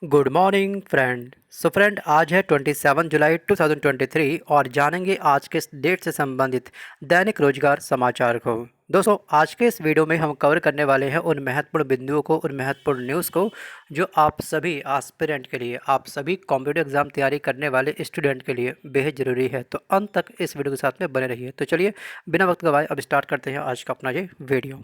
Good morning friend. Friend, आज है 27 जुलाई 2023 और जानेंगे आज के इस डेट से संबंधित दैनिक रोजगार समाचार को। दोस्तों, आज के इस वीडियो में हम कवर करने वाले हैं उन महत्वपूर्ण बिंदुओं को, उन महत्वपूर्ण न्यूज़ को जो आप सभी एस्पिरेंट के लिए, आप सभी कॉम्पिटिटिव एग्जाम तैयारी करने वाले स्टूडेंट के लिए बेहद ज़रूरी है। तो अंत तक इस वीडियो के साथ में बने रहिए। तो चलिए, बिना वक्त गवाए अब स्टार्ट करते हैं आज का अपना ये वीडियो।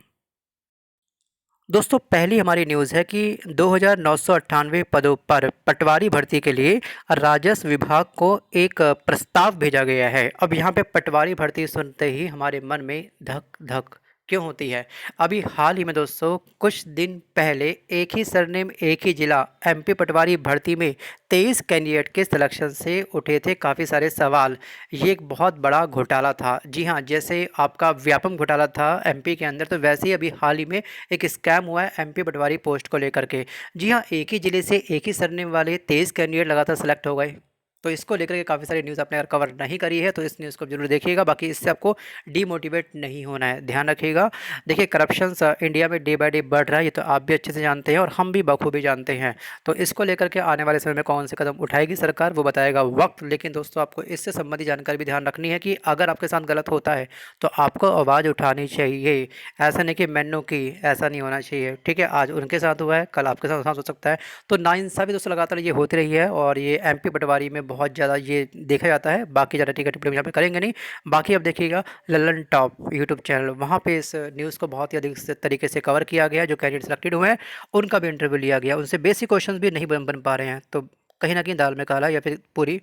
दोस्तों, पहली हमारी न्यूज़ है कि 2,998 पदों पर पटवारी भर्ती के लिए राजस्व विभाग को एक प्रस्ताव भेजा गया है। अब यहाँ पे पटवारी भर्ती सुनते ही हमारे मन में धक धक क्यों होती है। अभी हाल ही में दोस्तों, कुछ दिन पहले एक ही सरनेम एक ही जिला एमपी पटवारी भर्ती में 23 कैंडिडेट के सिलेक्शन से उठे थे काफ़ी सारे सवाल। ये एक बहुत बड़ा घोटाला था। जी हाँ, जैसे आपका व्यापम घोटाला था एमपी के अंदर, तो वैसे ही अभी हाल ही में एक स्कैम हुआ है एमपी पटवारी पोस्ट को लेकर के। जी हाँ, एक ही ज़िले से एक ही सरनेम वाले 23 कैंडिडेट लगातार सेलेक्ट हो गए। तो इसको लेकर के काफ़ी सारी न्यूज़ आपने अगर कवर नहीं करी है तो इस न्यूज़ को जरूर देखिएगा। बाकी इससे आपको डीमोटिवेट नहीं होना है, ध्यान रखिएगा। देखिए, करप्शन इंडिया में डे बाय डे बढ़ रहा है, ये तो आप भी अच्छे से जानते हैं और हम भी बखूबी जानते हैं। तो इसको लेकर के आने वाले समय में कौन से कदम उठाएगी सरकार, वो बताएगा वक्त। लेकिन दोस्तों, आपको इससे संबंधित जानकारी भी ध्यान रखनी है कि अगर आपके साथ गलत होता है तो आपको आवाज़ उठानी चाहिए। ऐसा नहीं कि मैनू की, ऐसा नहीं होना चाहिए। ठीक है, आज उनके साथ हुआ है, कल आपके साथ हो सकता है। तो नाइंसाफ़ी दोस्तों लगातार ये होती रही है और ये एमपी पटवारी में बहुत ज़्यादा ये देखा जाता है। बाकी ज़्यादा टिकट टिप्पणी यहाँ पे करेंगे नहीं। बाकी अब देखिएगा लल्लन टॉप यूट्यूब चैनल, वहाँ पे इस न्यूज़ को बहुत ही अधिक तरीके से कवर किया गया है। जो कैंडिडेट सेलेक्टेड हुए हैं उनका भी इंटरव्यू लिया गया, उनसे बेसिक क्वेश्चन भी नहीं बन पा रहे हैं। तो कहीं ना कहीं दाल में काला या फिर पूरी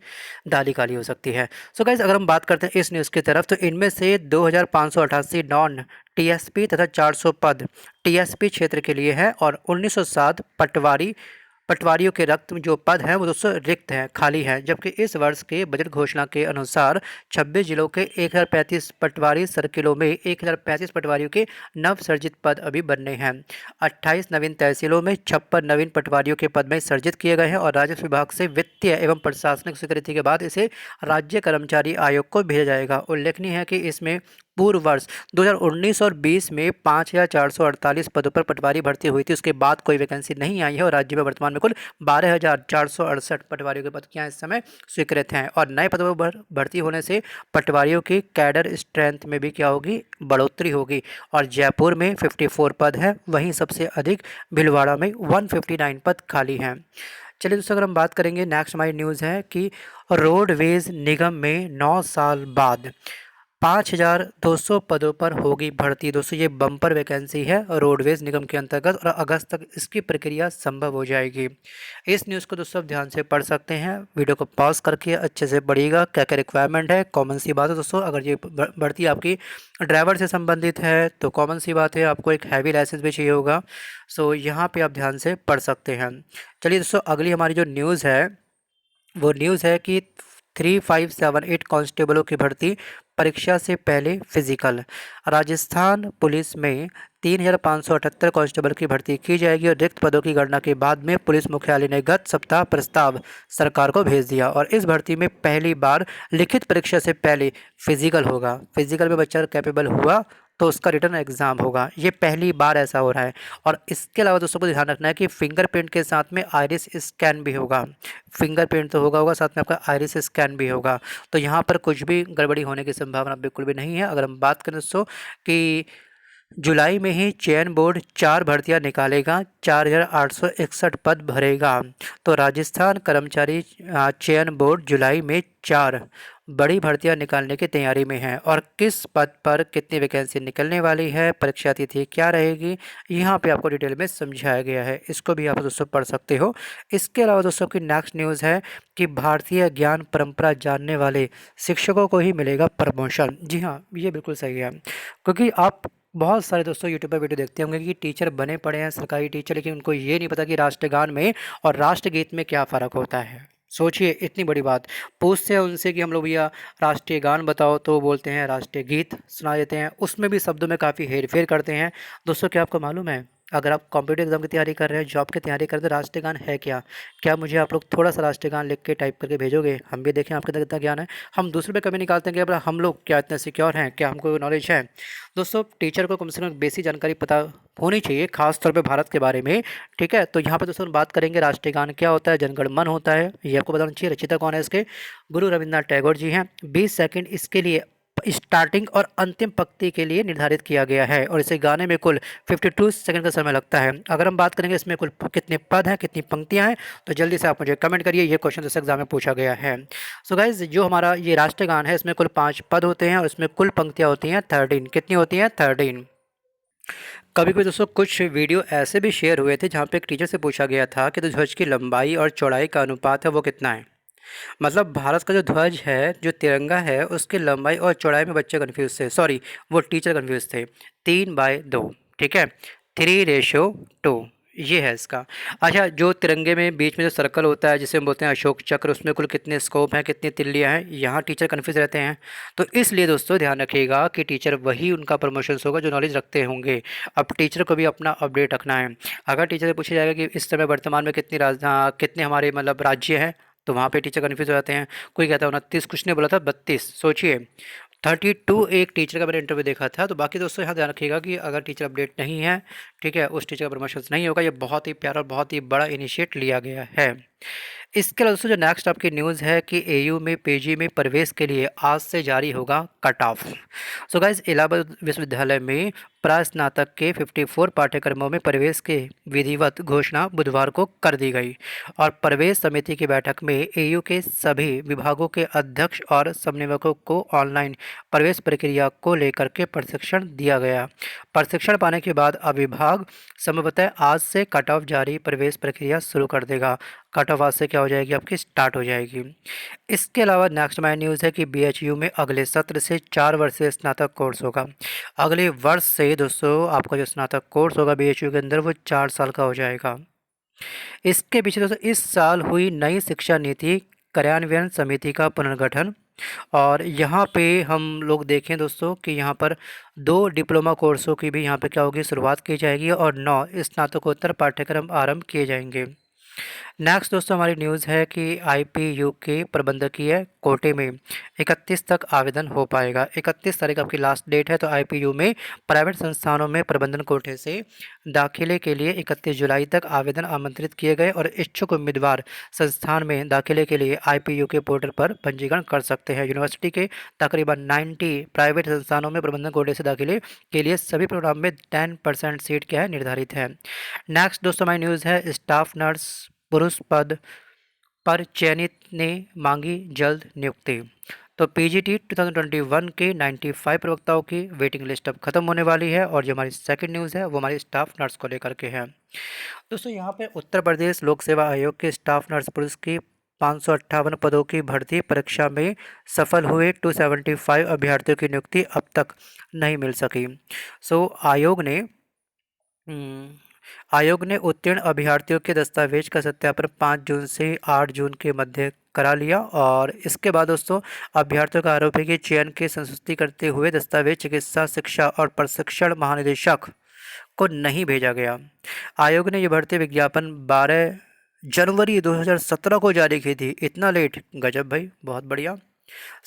दाल ही काली हो सकती है। सो गाइस, अगर हम बात करते हैं इस न्यूज़ की तरफ, तो इनमें से 2,588 नॉन टीएसपी तथा 400 पद टीएसपी क्षेत्र के लिए है और 1907 पटवारियों के रक्त में जो पद हैं वो दोस्तों रिक्त हैं, खाली हैं। जबकि इस वर्ष के बजट घोषणा के अनुसार 26 जिलों के 1,035 पटवारी सर्किलों में 1,035 पटवारियों के नव सर्जित पद अभी बनने हैं। 28 नवीन तहसीलों में 56 नवीन पटवारियों के पद में सर्जित किए गए हैं और राजस्व विभाग से वित्तीय एवं प्रशासनिक स्वीकृति के बाद इसे राज्य कर्मचारी आयोग को भेजा जाएगा। उल्लेखनीय है कि इसमें पूर्व वर्ष 2019 और 20 में 5,448 पदों पर पटवारी भर्ती हुई थी। उसके बाद कोई वैकेंसी नहीं आई है और राज्य में वर्तमान में कुल 12,468 पटवारियों के पद क्या इस समय स्वीकृत हैं। और नए पदों पर भर्ती होने से पटवारियों की कैडर स्ट्रेंथ में भी क्या होगी, बढ़ोतरी होगी। और जयपुर में 54 पद है, वहीं सबसे अधिक भीलवाड़ा में 159 पद खाली हैं। चलिए दोस्तों, अगर हम बात करेंगे, नेक्स्ट हमारी न्यूज़ है कि रोडवेज निगम में 9 साल बाद 5,200 पदों पर होगी भर्ती। दोस्तों, ये बम्पर वैकेंसी है रोडवेज निगम के अंतर्गत और अगस्त तक इसकी प्रक्रिया संभव हो जाएगी। इस न्यूज़ को दोस्तों आप ध्यान से पढ़ सकते हैं, वीडियो को पॉज करके अच्छे से पढ़िएगा। क्या क्या रिक्वायरमेंट है, कॉमन सी बात है दोस्तों। अगर ये भर्ती आपकी ड्राइवर से संबंधित है तो कॉमन सी बात है, आपको एक हैवी लाइसेंस भी चाहिए होगा। सो यहाँ पर आप ध्यान से पढ़ सकते हैं। चलिए दोस्तों, अगली हमारी जो न्यूज़ है वो न्यूज़ है कि 3578 कांस्टेबलों की भर्ती परीक्षा से पहले फिजिकल। राजस्थान पुलिस में 3,578 कांस्टेबल की भर्ती की जाएगी और रिक्त पदों की गणना के बाद में पुलिस मुख्यालय ने गत सप्ताह प्रस्ताव सरकार को भेज दिया और इस भर्ती में पहली बार लिखित परीक्षा से पहले फिजिकल होगा। फिजिकल में बच्चा कैपेबल हुआ तो उसका रिटर्न एग्ज़ाम होगा। ये पहली बार ऐसा हो रहा है। और इसके अलावा दोस्तों को ध्यान रखना है कि फिंगरप्रिंट के साथ में आइरिस स्कैन भी होगा। फिंगरप्रिंट तो होगा साथ में आपका आइरिस स्कैन भी होगा। तो यहाँ पर कुछ भी गड़बड़ी होने की संभावना बिल्कुल भी नहीं है। अगर हम बात करें दोस्तों कि जुलाई में ही चयन बोर्ड 4 भर्तियां निकालेगा, 4,861 पद भरेगा। तो राजस्थान कर्मचारी चयन बोर्ड जुलाई में 4 बड़ी भर्तियां निकालने की तैयारी में है। और किस पद पर कितनी वैकेंसी निकलने वाली है, परीक्षा तिथि क्या रहेगी, यहाँ पे आपको डिटेल में समझाया गया है। इसको भी आप दोस्तों पढ़ सकते हो। इसके अलावा दोस्तों की नेक्स्ट न्यूज़ है कि भारतीय ज्ञान परंपरा जानने वाले शिक्षकों को ही मिलेगा प्रमोशन। जी हाँ, ये बिल्कुल सही है, क्योंकि आप बहुत सारे दोस्तों यूट्यूब पर वीडियो देखते होंगे कि टीचर बने पड़े हैं सरकारी टीचर, लेकिन उनको ये नहीं पता कि राष्ट्रगान में और राष्ट्रगीत में क्या फ़र्क होता है। सोचिए, इतनी बड़ी बात। पूछते हैं उनसे कि हम लोग भैया राष्ट्रीय गान बताओ, तो बोलते हैं राष्ट्रीय गीत सुना देते हैं, उसमें भी शब्दों में काफ़ी हेर फेर करते हैं। दोस्तों, क्या आपको मालूम है अगर आप कॉम्पिटिटिव एग्जाम की तैयारी कर रहे हैं, जॉब की तैयारी कर रहे हैं, तो राष्ट्रगान है क्या? क्या मुझे आप लोग थोड़ा सा राष्ट्रगान लिख के टाइप करके भेजोगे? हम भी देखें आपके अंदर कितना ज्ञान है। हम दूसरे पे कमी निकालते हैं कि अब हम लोग क्या इतने सिक्योर हैं, क्या हमको नॉलेज है? दोस्तों, टीचर को कम से कम बेसिक जानकारी पता होनी चाहिए, खास तौर पे भारत के बारे में। ठीक है, तो यहाँ पे दोस्तों बात करेंगे राष्ट्रगान क्या होता है, जनगण मन होता है, ये आपको बताना चाहिए। रचयिता कौन है इसके? गुरु रविन्द्रनाथ टैगोर जी हैं। 20 सेकंड इसके लिए स्टार्टिंग और अंतिम पंक्ति के लिए निर्धारित किया गया है और इसे गाने में कुल 52 सेकंड का समय लगता है। अगर हम बात करेंगे इसमें कुल कितने पद हैं, कितनी पंक्तियां हैं, तो जल्दी से आप मुझे कमेंट करिए। ये क्वेश्चन इस एग्जाम में पूछा गया है। सो गाइज, जो हमारा ये राष्ट्रगान है इसमें कुल 5 पद होते हैं और इसमें कुल पंक्तियां होती हैं 13। कितनी होती हैं? 13। कभी कभी दोस्तों कुछ वीडियो ऐसे भी शेयर हुए थे जहाँ पे एक टीचर से पूछा गया था कि तो ध्वज की लंबाई और चौड़ाई का अनुपात है वो कितना है। मतलब भारत का जो ध्वज है, जो तिरंगा है, उसकी लंबाई और चौड़ाई में बच्चे कन्फ्यूज थे, सॉरी वो टीचर कन्फ्यूज थे। 3/2, ठीक है, 3:2, ये है इसका। अच्छा, जो तिरंगे में बीच में जो सर्कल होता है जिसे हम बोलते हैं अशोक चक्र, उसमें कुल कितने स्कोप हैं, कितनी तिल्लियाँ हैं, यहाँ टीचर कन्फ्यूज रहते हैं। तो इसलिए दोस्तों ध्यान रखिएगा कि टीचर वही उनका प्रमोशंस होगा जो नॉलेज रखते होंगे। अब टीचर को भी अपना अपडेट रखना है। अगर टीचर से पूछा जाएगा कि इस समय वर्तमान में कितने हमारे मतलब राज्य हैं, तो वहाँ पे टीचर कन्फ्यूज हो जाते हैं। कोई कहता है 29, कुछ ने बोला था 32, सोचिए। 32 एक टीचर का मैंने इंटरव्यू देखा था। तो बाकी दोस्तों यहाँ ध्यान रखिएगा कि अगर टीचर अपडेट नहीं है, ठीक है, उस टीचर का प्रमोशन नहीं होगा। ये बहुत ही प्यारा और बहुत ही बड़ा इनिशिएट लिया गया है। इसके अलावा दोस्तों जो नेक्स्ट आपकी न्यूज़ है कि एयू में पीजी में प्रवेश के लिए आज से जारी होगा cut off. So guys, Allahabad विश्वविद्यालय में प्रास्नातक के 54 पाठ्यक्रमों में प्रवेश के विधिवत घोषणा बुधवार को कर दी गई और प्रवेश समिति की बैठक में एयू के सभी विभागों के अध्यक्ष और समन्वयकों को ऑनलाइन प्रवेश प्रक्रिया को लेकर के प्रशिक्षण दिया गया। प्रशिक्षण पाने के बाद अब विभाग संभवतः आज से कट ऑफ जारी प्रवेश प्रक्रिया शुरू कर देगा। कट ऑफ आज से क्या हो जाएगी, आपकी स्टार्ट हो जाएगी। इसके अलावा नेक्स्ट माई न्यूज़ है कि बीएचयू में अगले सत्र से 4 वर्षीय स्नातक कोर्स होगा। अगले वर्ष से दोस्तों आपका जो स्नातक कोर्स होगा बीएचयू के अंदर वो 4 साल का हो जाएगा। इसके पीछे दोस्तों इस साल हुई नई शिक्षा नीति कार्यान्वयन समिति का पुनर्गठन, और यहाँ पे हम लोग देखें दोस्तों कि यहाँ पर 2 डिप्लोमा कोर्सों की भी यहाँ पे क्या होगी, शुरुआत की जाएगी और 9 स्नातकोत्तर पाठ्यक्रम आरंभ किए जाएंगे। नेक्स्ट दोस्तों हमारी न्यूज़ है कि आईपीयू के प्रबंधकीय कोटे में 31 तक आवेदन हो पाएगा। 31 तारीख आपकी लास्ट डेट है। तो आईपीयू में प्राइवेट संस्थानों में प्रबंधन कोटे से दाखिले के लिए 31 जुलाई तक आवेदन आमंत्रित किए गए और इच्छुक उम्मीदवार संस्थान में दाखिले के लिए आईपीयू के पोर्टल पर पंजीकरण कर सकते हैं। यूनिवर्सिटी के तकरीबन 90 प्राइवेट संस्थानों में प्रबंधन कोटे से दाखिले के लिए सभी प्रोग्राम में 10% सीट क्या है, निर्धारित है। नेक्स्ट दोस्तों हमारी न्यूज़ है स्टाफ नर्स पुरुष पद पर चयनित ने मांगी जल्द नियुक्ति। तो पीजीटी 2021 के 95 प्रवक्ताओं की वेटिंग लिस्ट अब खत्म होने वाली है और जो हमारी सेकंड न्यूज़ है वो हमारी स्टाफ नर्स को लेकर के है। दोस्तों यहाँ पे उत्तर प्रदेश लोक सेवा आयोग के स्टाफ नर्स पुरुष की 558 पदों की भर्ती परीक्षा में सफल हुए 275 अभ्यर्थियों की नियुक्ति अब तक नहीं मिल सकी। सो आयोग ने उत्तीर्ण अभ्यर्थियों के दस्तावेज का सत्यापन 5 जून से 8 जून के मध्य करा लिया और इसके बाद दोस्तों अभ्यर्थियों का आरोप है कि चयन की संस्तुति करते हुए दस्तावेज चिकित्सा शिक्षा और प्रशिक्षण महानिदेशक को नहीं भेजा गया। आयोग ने यह भर्ती विज्ञापन 12 जनवरी 2017 को जारी की थी। इतना लेट, गजब भाई, बहुत बढ़िया।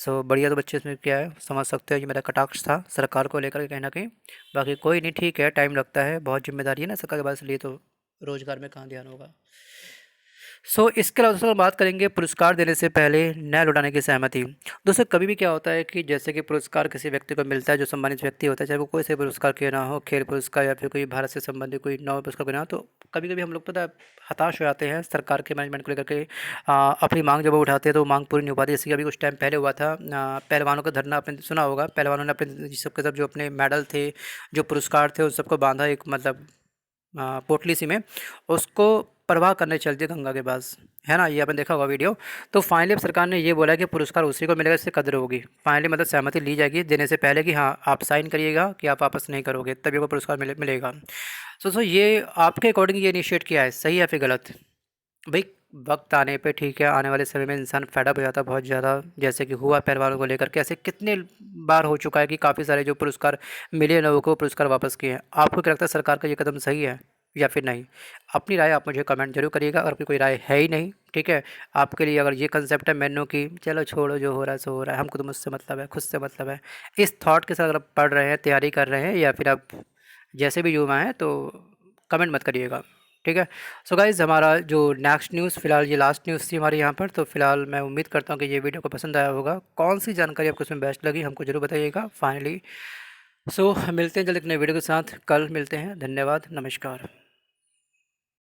बढ़िया। तो बच्चे इसमें क्या है समझ सकते हो, ये मेरा कटाक्ष था सरकार को लेकर के कहीं ना कहीं। बाकी कोई नहीं, ठीक है, टाइम लगता है, बहुत जिम्मेदारी है ना सरकार के पास, लिए तो रोजगार में कहाँ ध्यान होगा। इसके अलावा दोस्तों बात करेंगे पुरस्कार देने से पहले न्याय लौटाने की सहमति। दोस्तों कभी भी क्या होता है कि जैसे कि पुरस्कार किसी व्यक्ति को मिलता है जो सम्मानित व्यक्ति होता है, चाहे वो कोई से पुरस्कार क्यों ना हो, खेल पुरस्कार या फिर कोई भारत से संबंधित कोई नौ पुरस्कार क्यों ना हो, तो कभी कभी हम लोग पता है हताश हो जाते हैं सरकार के मैनेजमेंट को लेकर के। अपनी मांग जब वो उठाते हैं तो मांग पूरी नहीं हो पाती। जैसे कि अभी कुछ टाइम पहले हुआ था, पहलवानों का धरना आपने सुना होगा। पहलवानों ने अपने सबके सब जो अपने मेडल थे, जो पुरस्कार थे, उन सबको बांधा एक मतलब पोटली सी में, उसको प्रवाह करने चल दिए गंगा के पास, है ना, ये आपने देखा होगा वीडियो। तो फाइनली अब सरकार ने ये बोला कि पुरस्कार उसी को मिलेगा इससे कदर होगी। फाइनली मतलब सहमति ली जाएगी देने से पहले कि हाँ आप साइन करिएगा कि आप वापस नहीं करोगे, तभी आपको पुरस्कार मिलेगा। ये आपके अकॉर्डिंग ये इनिशिएट किया है, सही है फिर गलत? भाई वक्त आने पे ठीक है, आने वाले समय में इंसान फेड अप हो जाता है बहुत ज़्यादा, जैसे कि हुआ पहलवानों को लेकर के। ऐसे कितने बार हो चुका है कि काफ़ी सारे जो पुरस्कार मिले लोगों को पुरस्कार वापस किए हैं। आपको क्या लगता है सरकार का ये कदम सही है या फिर नहीं? अपनी राय आप मुझे कमेंट जरूर करिएगा। अगर आपकी कोई राय है ही नहीं, ठीक है, आपके लिए अगर ये कंसेप्ट है मेनू की चलो छोड़ो जो हो रहा है सो हो रहा है, हमको तो मुझसे मतलब है, खुद से मतलब है, इस थॉट के साथ अगर आप पढ़ रहे हैं, तैयारी कर रहे हैं, या फिर आप जैसे भी युवा हैं, तो कमेंट मत करिएगा, ठीक है। सो गाइज़, हमारा जो नेक्स्ट न्यूज़, फ़िलहाल ये लास्ट न्यूज़ थी हमारी यहाँ पर। तो फ़िलहाल मैं उम्मीद करता हूँ कि ये वीडियो को पसंद आया होगा। कौन सी जानकारी आपको इसमें बेस्ट लगी हमको ज़रूर बताइएगा फाइनली। सो मिलते हैं जल्द एक नए वीडियो के साथ, कल मिलते हैं। धन्यवाद, नमस्कार।